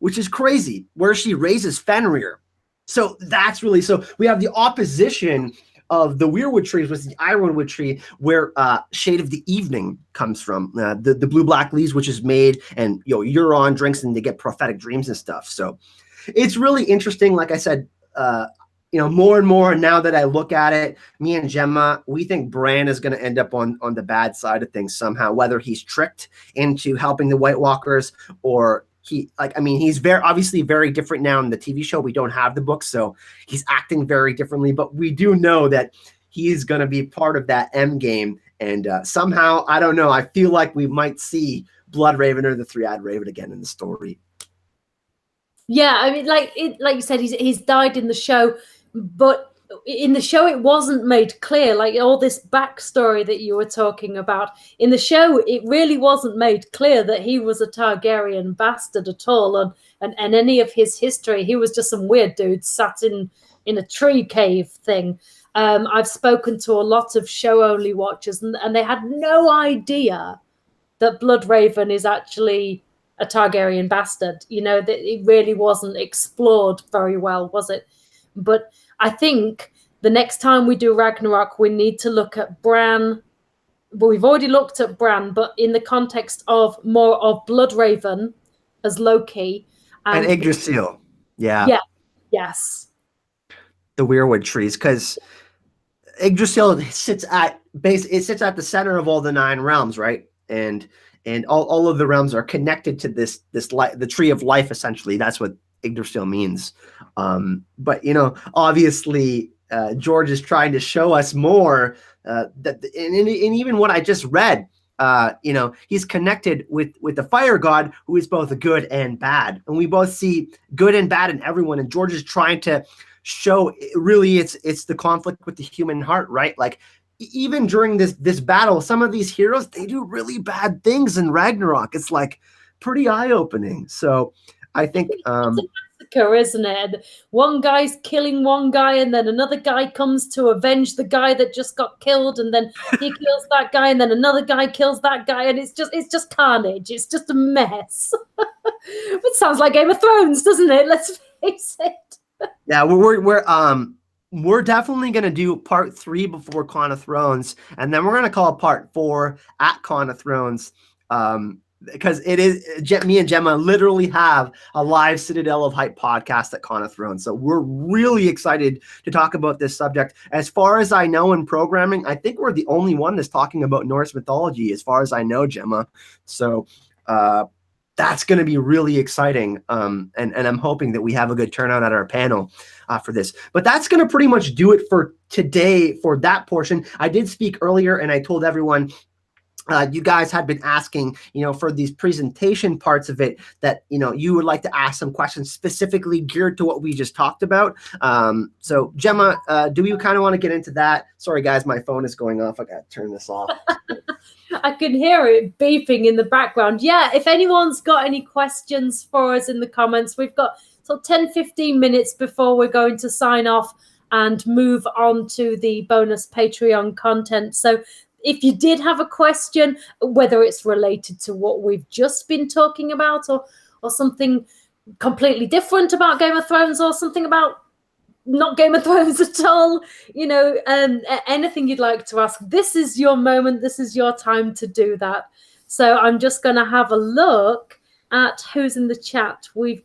which is crazy, where she raises Fenrir. So that's really, so we have the opposition of the weirwood trees was the ironwood tree, where Shade of the Evening comes from. The blue-black leaves, which is made, and Euron drinks, and they get prophetic dreams and stuff. So it's really interesting. Like I said, more and more now that I look at it, me and Gemma, we think Bran is going to end up on the bad side of things somehow, whether he's tricked into helping the White Walkers or he's obviously very different now in the TV show. We don't have the book, so he's acting very differently, but we do know that he's going to be part of that end game. And somehow, I don't know, I feel like we might see Blood Raven or the Three-Eyed Raven again in the story. Yeah, I mean, like you said, he's died in the show, but in the show it wasn't made clear. Like all this backstory that you were talking about in the show, it really wasn't made clear that he was a Targaryen bastard at all, and any of his history. He was just some weird dude sat in a tree cave thing. I've spoken to a lot of show-only watchers, and they had no idea that Blood Raven is actually a Targaryen bastard. That it really wasn't explored very well, was it? But I think the next time we do Ragnarok, we need to look at Bran. But we've already looked at Bran, but in the context of more of Blood Raven as Loki and Yggdrasil. Yeah. Yeah. Yes. The weirwood trees, because Yggdrasil sits at the center of all the 9 realms, right? And all of the realms are connected to the tree of life. Essentially, that's what Yggdrasil means. But obviously, George is trying to show us more that, and even what I just read, he's connected with the fire god, who is both good and bad, and we both see good and bad in everyone. And George is trying to show really it's the conflict with the human heart, right? Like even during this battle, some of these heroes, they do really bad things in Ragnarok. It's like pretty eye-opening. So I think it's a massacre, isn't it? One guy's killing one guy, and then another guy comes to avenge the guy that just got killed, and then he kills that guy, and then another guy kills that guy, and it's just carnage. It's just a mess. It sounds like Game of Thrones, doesn't it? Let's face it. Yeah, we're definitely gonna do part 3 before Con of Thrones, and then we're gonna call part 4 at Con of Thrones, because it is me and Gemma literally have a live Citadel of Hype podcast at Con of Thrones, so we're really excited to talk about this subject. As far as I know in programming, I think we're the only one that's talking about Norse mythology, as far as I know, Gemma. So that's going to be really exciting. And I'm hoping that we have a good turnout at our panel for this. But that's going to pretty much do it for today for that portion. I did speak earlier, and I told everyone you guys had been asking, for these presentation parts of it, that, you would like to ask some questions specifically geared to what we just talked about. So Gemma, do you kind of want to get into that? Sorry, guys, my phone is going off. I got to turn this off. I can hear it beeping in the background. Yeah, if anyone's got any questions for us in the comments, we've got 10-15 minutes before we're going to sign off and move on to the bonus Patreon content. So if you did have a question, whether it's related to what we've just been talking about, or something completely different about Game of Thrones, or something about not Game of Thrones at all, anything you'd like to ask, this is your moment, this is your time to do that. So I'm just going to have a look at who's in the chat. We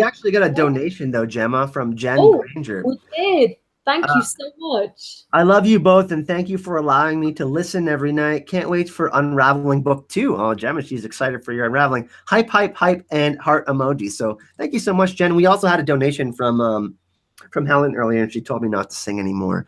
actually got a donation though, Gemma, from Jen Granger. We did. Thank you so much. I love you both, and thank you for allowing me to listen every night. Can't wait for Unraveling Book 2. Oh, Gemma, she's excited for your Unraveling. Hype, hype, hype, and heart emoji. So thank you so much, Jen. We also had a donation from Helen earlier, and she told me not to sing anymore.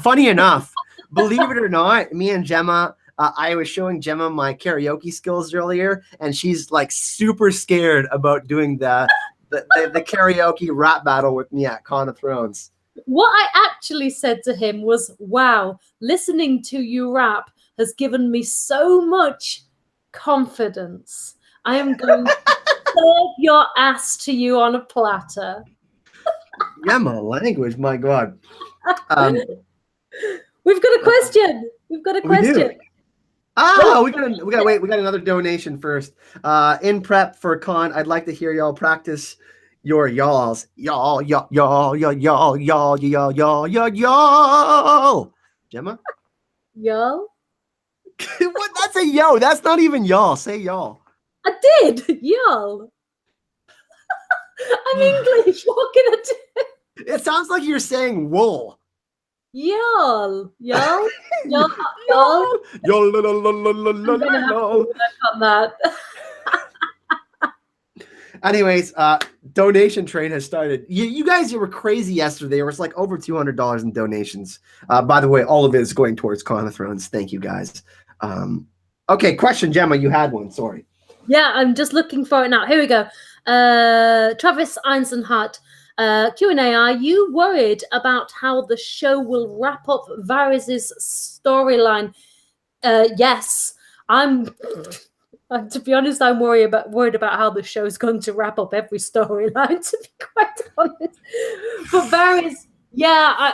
Funny enough, believe it or not, me and Gemma, I was showing Gemma my karaoke skills earlier, and she's like super scared about doing the karaoke rap battle with me at Con of Thrones. What I actually said to him was, wow, listening to you rap has given me so much confidence. I am going to serve your ass to you on a platter. Gemma, language, my God. We've got a question. We do. We got another donation first. In prep for Con, I'd like to hear y'all practice your y'alls. Y'all. Gemma? Y'all? What? That's a yo. That's not even y'all. Say y'all. I did. Y'all. I'm English. What can I do? It sounds like you're saying wool. Y'all, y'all, y'all, y'all. Y'all, y'all, la, la, la, la, la, I'm gonna have to la. work on that. Anyways, donation train has started. You guys were crazy yesterday. It was like over $200 in donations. By the way, all of it is going towards Con of Thrones. Thank you guys. Okay, question, Gemma. You had one. Sorry. Yeah, I'm just looking for it now. Here we go. Travis Eisenhart, Q&A. Are you worried about how the show will wrap up Varys' storyline? Yes, I'm. To be honest, I'm worried about how the show's going to wrap up every storyline. To be quite honest, but Varys, yeah,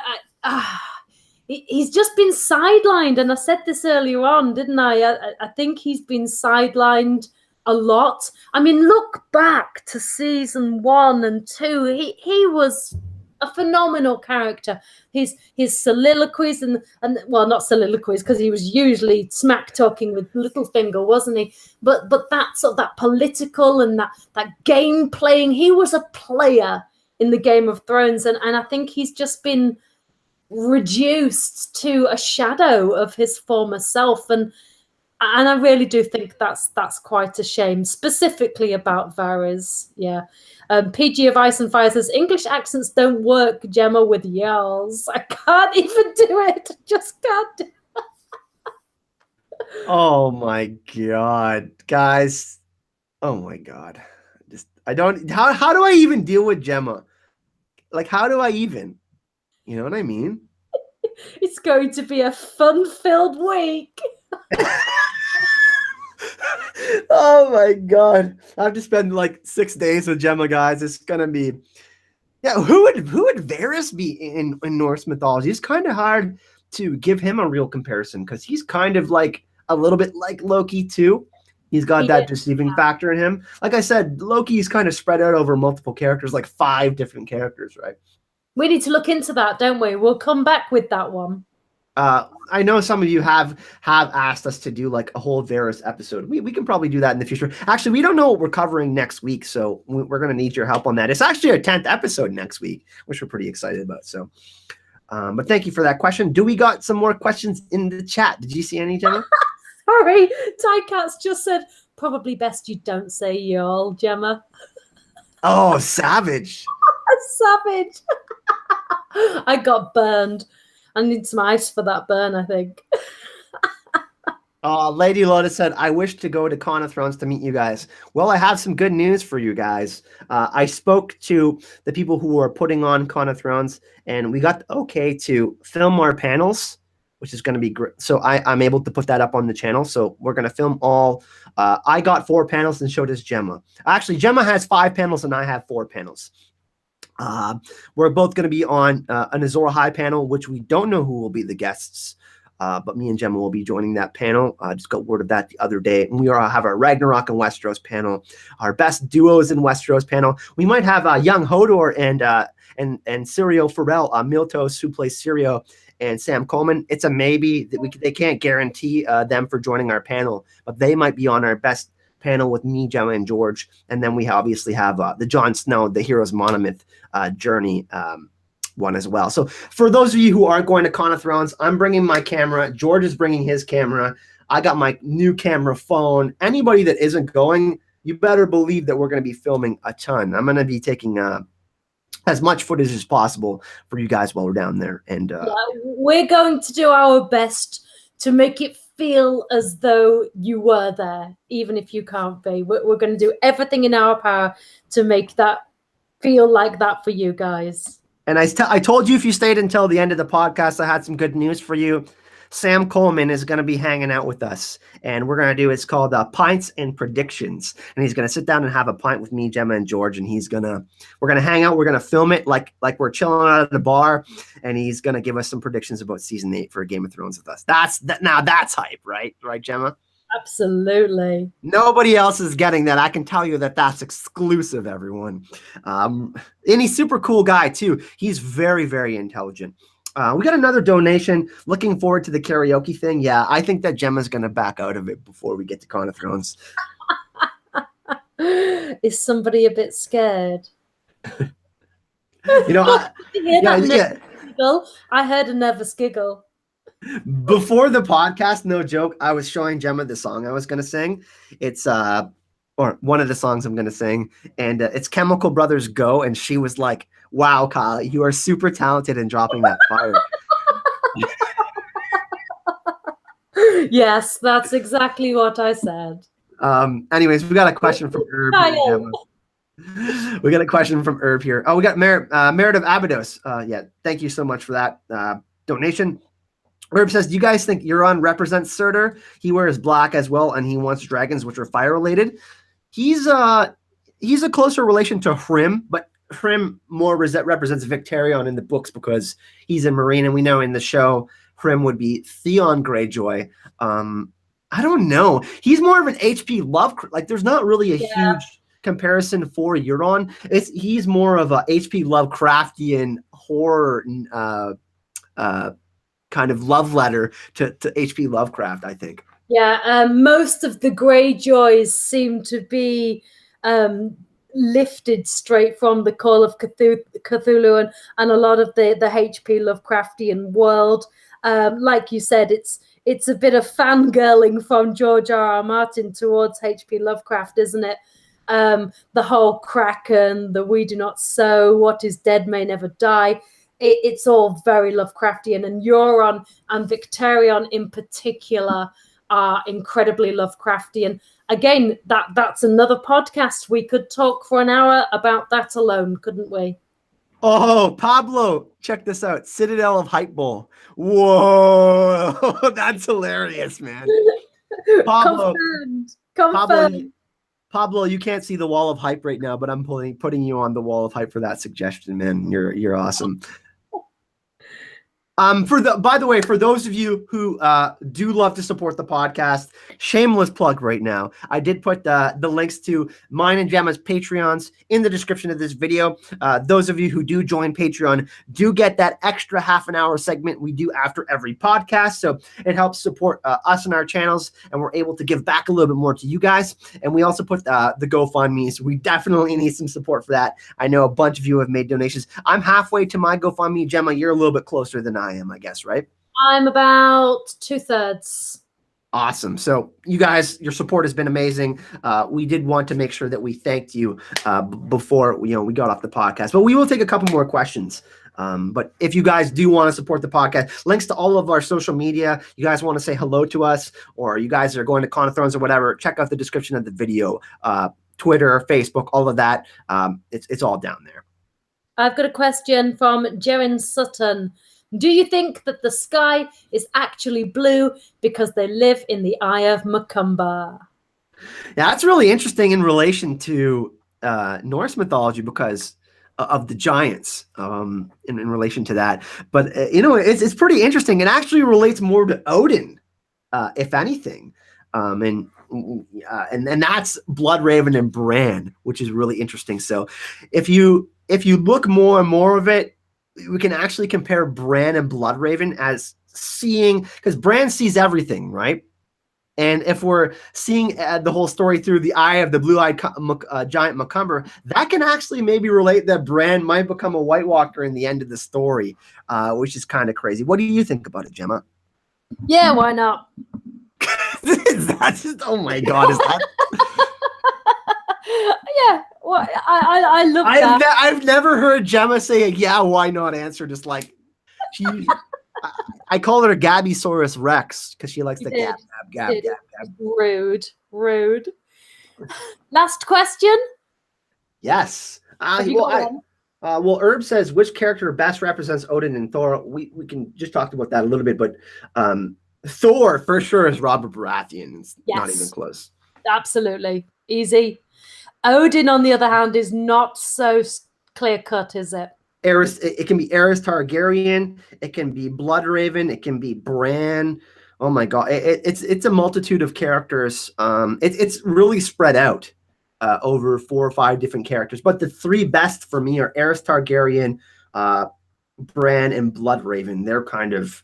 he's just been sidelined, and I said this earlier on, didn't I? I think he's been sidelined a lot. I mean, look back to season 1 and 2. He was a phenomenal character. His soliloquies and well, not soliloquies, because he was usually smack talking with Littlefinger, wasn't he? But that sort of that political and that game playing, he was a player in the Game of Thrones, and I think he's just been reduced to a shadow of his former self, and I really do think that's quite a shame, specifically about Varys. Yeah. PG of Ice and Fire says, English accents don't work, Gemma, with yells. I can't even do it. Just can't do it. Oh my God, guys. Oh my God. How do I even deal with Gemma? Like, how do I even? You know what I mean? It's going to be a fun-filled week. Oh my God. I have to spend like 6 days with Gemma, guys. It's gonna be, yeah. Who would Varys be in Norse mythology? It's kind of hard to give him a real comparison because he's kind of like a little bit like Loki too. He's got that deceiving factor in him. Like I said, Loki is kind of spread out over multiple characters, like 5 different characters, right? We need to look into that, don't we? We'll come back with that one. I know some of you have asked us to do like a whole Varys episode. We can probably do that in the future. Actually, we don't know what we're covering next week, so we're going to need your help on that. It's actually our 10th episode next week, which we're pretty excited about. So, but thank you for that question. Do we got some more questions in the chat? Did you see any, Gemma? Sorry, Tycats just said, probably best you don't say y'all, Gemma. Oh, savage. Savage. I got burned. I need some ice for that burn, I think. Lady Lotus said, I wish to go to Con of Thrones to meet you guys. Well, I have some good news for you guys. I spoke to the people who are putting on Con of Thrones, and we got the okay to film our panels, which is going to be great. So I'm able to put that up on the channel. So we're going to film all. I got 4 panels and showed us Gemma. Actually, Gemma has 5 panels and I have 4 panels. We're both going to be on an Azor Ahai panel, which we don't know who will be the guests. But me and Gemma will be joining that panel. I just got word of that the other day. And we have our Ragnarok and Westeros panel, our best duos in Westeros panel. We might have young Hodor and Syrio Farrell, Miltos, who plays Syrio, and Sam Coleman. It's a maybe. They can't guarantee them for joining our panel, but they might be on our best panel with me, Gemma, and George. And then we obviously have the Jon Snow, the Hero's Monomyth journey one as well. So for those of you who aren't going to Con of Thrones, I'm bringing my camera. George is bringing his camera. I got my new camera phone. Anybody that isn't going, you better believe that we're going to be filming a ton. I'm going to be taking as much footage as possible for you guys while we're down there. And we're going to do our best to make it feel as though you were there, even if you can't be. We're going to do everything in our power to make that feel like that for you guys. And I told you if you stayed until the end of the podcast, I had some good news for you. Sam Coleman is going to be hanging out with us, and we're going to do, it's called Pints and Predictions. And he's going to sit down and have a pint with me, Gemma, and George, and we're going to hang out. We're going to film it like we're chilling out at the bar, and he's going to give us some predictions about season 8 for Game of Thrones with us. Now that's hype, right? Right, Gemma? Absolutely. Nobody else is getting that. I can tell you that that's exclusive, everyone. And he's super cool guy too. He's very, very intelligent. We got another donation. Looking forward to the karaoke thing. Yeah, I think that Gemma's going to back out of it before we get to Con of Thrones. Is somebody a bit scared? You know, I heard a nervous giggle. Before the podcast, no joke, I was showing Gemma the song I was going to sing. It's or one of the songs I'm going to sing, and it's Chemical Brothers Go, and she was like, "Wow, Kyle, you are super talented in dropping that fire." Yes, that's exactly what I said. Anyways, we got a question from Herb here, Gemma. We got a question from Herb here. Oh, we got Merit of Abydos. Yeah, thank you so much for that donation. Herb says, do you guys think Euron represents Surtr? He wears black as well, and he wants dragons which are fire related. He's a closer relation to Hrym, but Hrym more represents Victarion in the books because he's a Marine, and we know in the show Hrym would be Theon Greyjoy. I don't know. He's more of an HP Lovecraft. Like, there's not really a huge comparison for Euron. He's more of a HP Lovecraftian horror kind of love letter to HP Lovecraft, I think. Yeah, most of the Greyjoys seem to be lifted straight from the Call of Cthulhu and a lot of the HP Lovecraftian world. Like you said, it's a bit of fangirling from George R.R. Martin towards HP Lovecraft, isn't it? The whole Kraken, the we do not sow, what is dead may never die. It's all very Lovecraftian, and Euron and Victarion in particular are incredibly Lovecraftian. Again, that's another podcast. We could talk for an hour about that alone, couldn't we? Oh, Pablo, check this out. Citadel of Hype Bowl. Whoa, that's hilarious, man. Pablo, Confirmed. Pablo, you can't see the wall of hype right now, but I'm putting you on the wall of hype for that suggestion, man. You're awesome. By the way, for those of you who do love to support the podcast, shameless plug right now. I did put the links to mine and Gemma's Patreons in the description of this video. Those of you who do join Patreon do get that extra half an hour segment we do after every podcast. So it helps support us and our channels, and we're able to give back a little bit more to you guys. And we also put the GoFundMe, so we definitely need some support for that. I know a bunch of you have made donations. I'm halfway to my GoFundMe. Gemma, you're a little bit closer than I am, I guess, right? I'm about 2/3. Awesome. So you guys, your support has been amazing. We did want to make sure that we thanked you before we got off the podcast, but we will take a couple more questions. But if you guys do want to support the podcast, links to all of our social media, you guys want to say hello to us, or you guys are going to Con of Thrones or whatever, check out the description of the video, Twitter, Facebook, all of that. It's all down there. I've got a question from Jaren Sutton. Do you think that the sky is actually blue because they live in the Eye of Macumba? Yeah, that's really interesting in relation to Norse mythology because of the giants in relation to that. But, it's pretty interesting. It actually relates more to Odin, if anything. And that's Bloodraven and Bran, which is really interesting. So if you look more and more of it, we can actually compare Bran and Bloodraven as seeing, because Bran sees everything, right? And if we're seeing the whole story through the eye of the blue-eyed giant Macumber, that can actually maybe relate that Bran might become a White Walker in the end of the story, which is kind of crazy. What do you think about it, Gemma? Yeah, why not? That's just, oh my God, is that? Yeah, well, I love that. I've never heard Gemma say a yeah, why not answer. Just like I call her Gabbysaurus Rex because she likes to gab. Rude. Last question. Yes. Well, Herb says, which character best represents Odin and Thor? We can just talk about that a little bit, but Thor for sure is Robert Baratheon. It's not even close. Absolutely. Easy. Odin, on the other hand, is not so clear-cut, is it? It can be Aerys Targaryen. It can be Bloodraven. It can be Bran. Oh my God, it's a multitude of characters. It's really spread out over 4 or 5 different characters. But the 3 best for me are Aerys Targaryen, Bran, and Bloodraven. They're kind of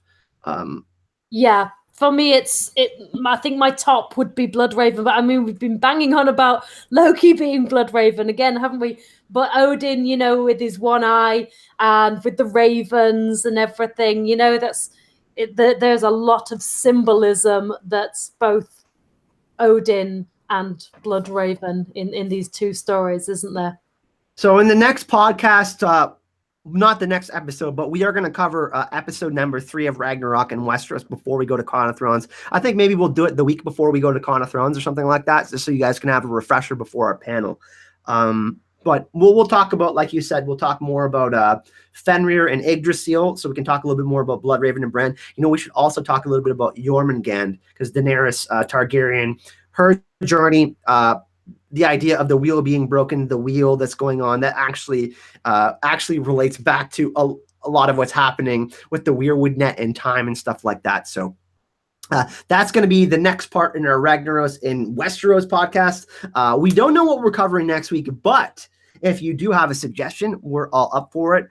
yeah. for me, I think my top would be Bloodraven, but I mean, we've been banging on about Loki being Bloodraven again, haven't we? But Odin, with his one eye and with the ravens and everything, there's a lot of symbolism that's both Odin and Bloodraven in these two stories, isn't there? So in the next podcast, not the next episode, but we are going to cover episode number 3 of Ragnarok and Westeros before we go to Con of Thrones. I think maybe we'll do it the week before we go to Con of Thrones or something like that, just so you guys can have a refresher before our panel. But we'll talk about, like you said, we'll talk more about Fenrir and Yggdrasil, so we can talk a little bit more about Bloodraven and Bran. We should also talk a little bit about Jormungand, because Daenerys Targaryen, her journey, the idea of the wheel being broken, the wheel that's going on, that actually relates back to a lot of what's happening with the Weirwood net and time and stuff like that. So that's going to be the next part in our Ragnaros in Westeros podcast. We don't know what we're covering next week, but if you do have a suggestion, we're all up for it.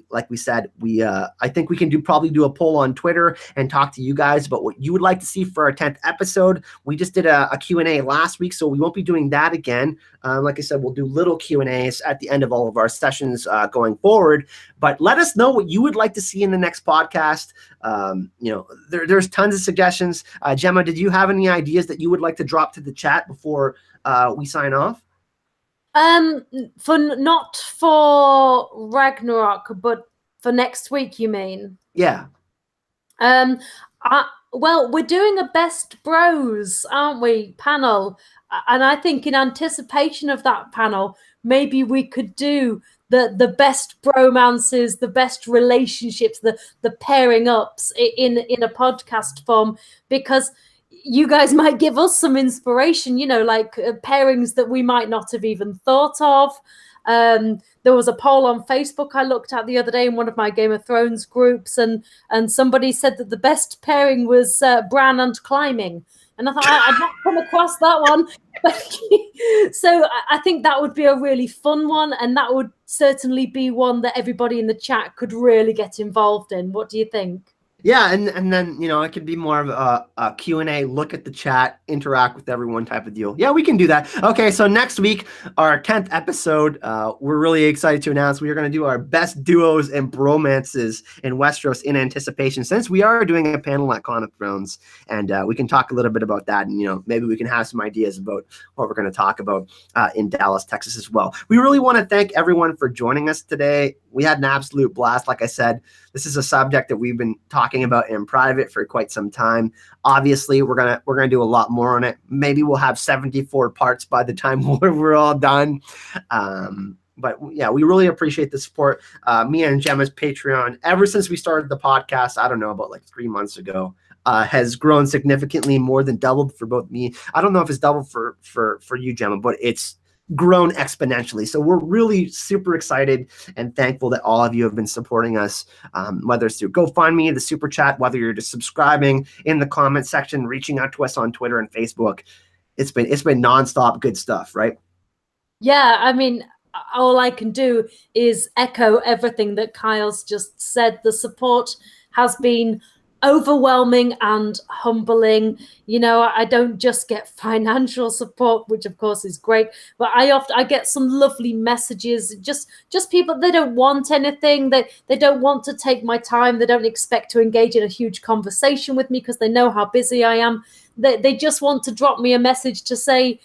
Like we said, I think we can probably do a poll on Twitter and talk to you guys about what you would like to see for our 10th episode. We just did a Q&A last week, so we won't be doing that again. Like I said, we'll do little Q&As at the end of all of our sessions going forward. But let us know what you would like to see in the next podcast. There's tons of suggestions. Gemma, did you have any ideas that you would like to drop to the chat before we sign off? Not for Ragnarok, but for next week, you mean? Yeah. Well, we're doing a best bros, aren't we, panel? And I think in anticipation of that panel, maybe we could do the best bromances, the best relationships, the pairing ups in a podcast form, because you guys might give us some inspiration, like pairings that we might not have even thought of. There was a poll on Facebook I looked at the other day in one of my Game of Thrones groups, and somebody said that the best pairing was Bran and climbing. And I thought, I'd not come across that one. So I think that would be a really fun one, and that would certainly be one that everybody in the chat could really get involved in. What do you think? Yeah, and then, it could be more of a Q&A, look at the chat, interact with everyone type of deal. Yeah, we can do that. Okay, so next week, our 10th episode, we're really excited to announce we are going to do our best duos and bromances in Westeros in anticipation, since we are doing a panel at Con of Thrones, and we can talk a little bit about that, and, maybe we can have some ideas about what we're going to talk about in Dallas, Texas as well. We really want to thank everyone for joining us today. We had an absolute blast. Like I said, this is a subject that we've been talking about in private for quite some time. Obviously, we're gonna do a lot more on it. Maybe we'll have 74 parts by the time we're all done. But yeah, we really appreciate the support. Me and Gemma's Patreon, ever since we started the podcast, I don't know, about like 3 months ago, has grown significantly, more than doubled for both me. I don't know if it's doubled for you, Gemma, but it's grown exponentially. So we're really super excited and thankful that all of you have been supporting us, whether it's through GoFundMe, the super chat, whether you're just subscribing in the comment section, reaching out to us on Twitter and Facebook. It's been nonstop good stuff, right? Yeah, I mean, all I can do is echo everything that Kyle's just said. The support has been overwhelming and humbling. I don't just get financial support, which of course is great, but I get some lovely messages, just people. They don't want anything, they don't want to take my time, they don't expect to engage in a huge conversation with me because they know how busy I am. They just want to drop me a message to say,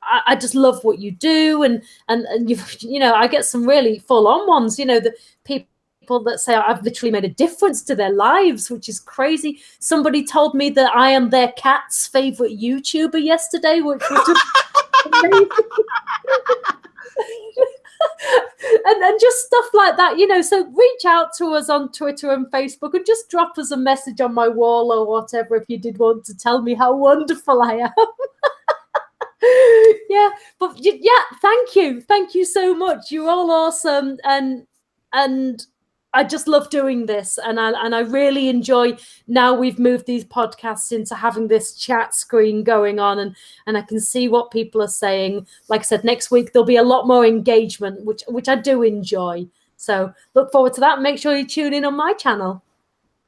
I just love what you do, and I get some really full-on ones, the people that say I've literally made a difference to their lives, which is crazy. Somebody told me that I am their cat's favorite YouTuber yesterday, which was just amazing. and just stuff like that, so reach out to us on Twitter and Facebook, and just drop us a message on my wall or whatever if you did want to tell me how wonderful I am. Yeah, but thank you so much. You're all awesome, and I just love doing this, and I really enjoy. Now we've moved these podcasts into having this chat screen going on, and I can see what people are saying. Like I said, next week there'll be a lot more engagement, which I do enjoy. So look forward to that. Make sure you tune in on my channel.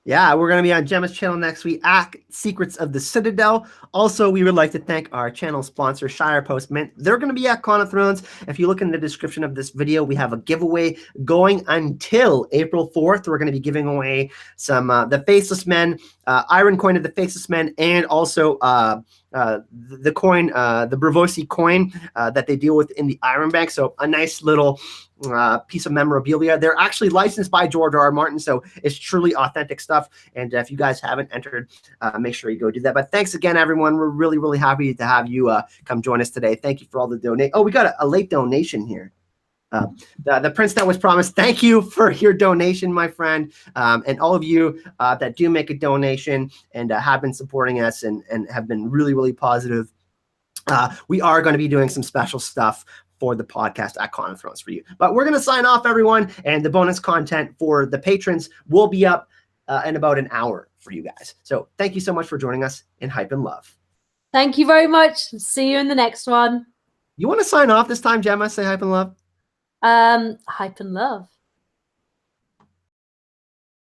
Yeah, we're going to be on Gemma's channel next week at Secrets of the Citadel. Also, we would like to thank our channel sponsor, Shire Post Mint. They're going to be at Con of Thrones. If you look in the description of this video, we have a giveaway going until April 4th. We're going to be giving away some the Faceless Men, Iron Coin of the Faceless Men, and also the coin, the Bravosi coin that they deal with in the Iron Bank. So a nice little piece of memorabilia. They're actually licensed by George R.R. Martin, so it's truly authentic stuff. And if you guys haven't entered, make sure you go do that. But thanks again, everyone. We're really, really happy to have you come join us today. Thank you for all the donate. Oh, we got a late donation here. The prince that was promised. Thank you for your donation, my friend, and all of you that do make a donation and have been supporting us and have been really, really positive. We are going to be doing some special stuff for the podcast at Con of Thrones for you. But we're going to sign off, everyone, and the bonus content for the patrons will be up in about an hour for you guys. So thank you so much for joining us in Hype and Love. Thank you very much. See you in the next one. You want to sign off this time, Gemma? Say Hype and Love. Hype and Love.